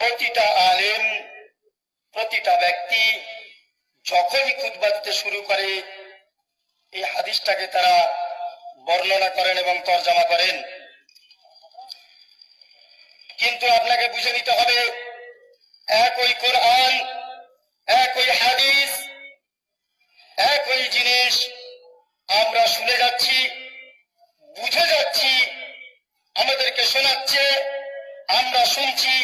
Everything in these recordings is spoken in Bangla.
প্রতিটা আলেম, প্রতিটা ব্যক্তি যখনই খুতবা দিতে শুরু করে এই হাদিসটাকে তারা বর্ণনা করেন এবং তরজমা করেন। কিন্তু আপনাকে বুঝে নিতে হবে, একই কোরআন, একই হাদিস, একই জিনিস আমরা শুনে যাচ্ছি, বুঝে যাচ্ছি, আমাদেরকে শোনাচ্ছে, আমরা শুনছি,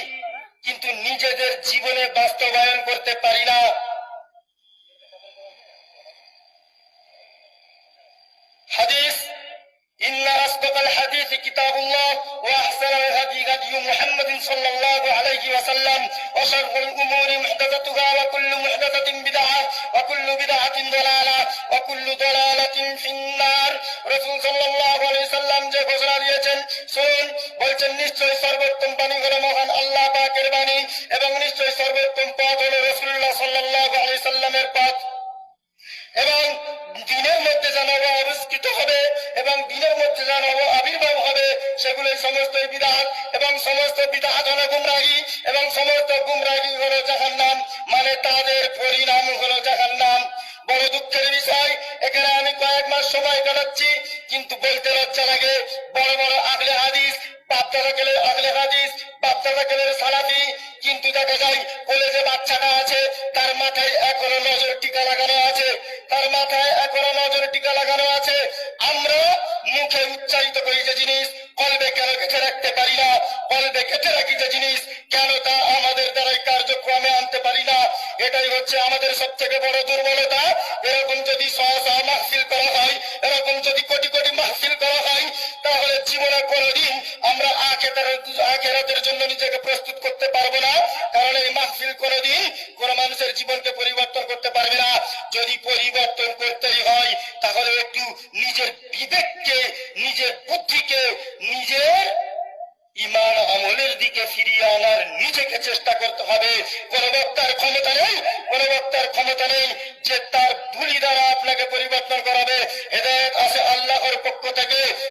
কিন্তু নিজেদের জীবনে বাস্তবায়ন করতে পারি না। হাদিস, ইন্না আসদাকাল হাদিসি কিতাবুল্লাহ ওয়া আহসানাল হাদি হাদি মুহাম্মাদিন সাল্লাল্লাহু আলাইহি ওয়াসাল্লাম ওয়া শাররুল উমুরি মুহদাসাতুহা ওয়া কুল্লু মুহদাসাতিন বিদআহ ওয়া কুল্লু বিদআতিন দালালাহ ওয়া কুল্লু দালালাতিন ফিন্নার। রাসূল সাল্লাল্লাহু আলাইহি ওয়াসাল্লাম যে ঘোষণা দিয়েছেন, শুনুন, বলছেন নিশ্চয়ই সর্বোত্তম বাণী হলো মহান আল্লাহ পাকের বাণী এবং নিশ্চয়ই সর্বোত্তম পথ হলো রাসূলুল্লাহ সাল্লাল্লাহু আলাইহি ওয়াসাল্লামের পথ। এবং দিনের মধ্যে জানাবো আবিষ্কৃত হবে এবং দিনের মধ্যে জানাবো আবির্ভাব হবে, সেগুলোই সমস্ত বিদআত এবং সমস্ত বিদআত হলো গুমরাহি এবং সমস্ত গুমরাহি হলো জাহান্নাম, মানে তাদের পরিণাম হলো জাহান্নাম। বড় দুঃখের বিষয়, এখানে আমি কয়েক মাস সময় কাটাচ্ছি, কিন্তু বলতে লজ্জা লাগে, বড় বড় আগলে হাদিস, বাপদাদা গেলে আগলে হাদিস, বাপদাদা গেলে সালাফি, কিন্তু দেখা যায় কলেজে বাচ্চাটা আছে, তার মাথায় এখনো নজর টিকা লাগানো আছে, তার মাথায় এখনো নজর টিকা লাগানো আছে। আমরা মুখে উচ্চারিত করি যে জিনিস, কলবে কেন গেঁথে রাখতে পারি না? কলবে গেঁথে রাখি যে জিনিস, কেন তা আমাদের দ্বারাই কার্যক্রমে আনতে পারি না? এটাই হচ্ছে আমাদের সব থেকে বড় দুর্বলতা। এরকম যদি সহসা মাহফিল করা হয়, এরকম যদি কোটি কোটি মাহফিল করা হয়, তাহলে জীবনে কোনোদিন আমরা আখিরাতের জন্য নিজেকে প্রস্তুত করতে পারবো না। কারণ এই মাহফিল কোনোদিন কোন মানুষের জীবনকে পরিবর্তন করতে পারবে না। যদি পরিবর্তন করতেই হয়, তাহলে একটু নিজের বিবেককে, নিজের বুদ্ধিকে, নিজের ইমান আমলের দিকে ফিরিয়ে আনার নিজেকে চেষ্টা করতে হবে। কোন বক্তার ক্ষমতা নেই, কোন বক্তার ক্ষমতা নেই যে তার বুলি দ্বারা আপনাকে পরিবর্তন করাবে।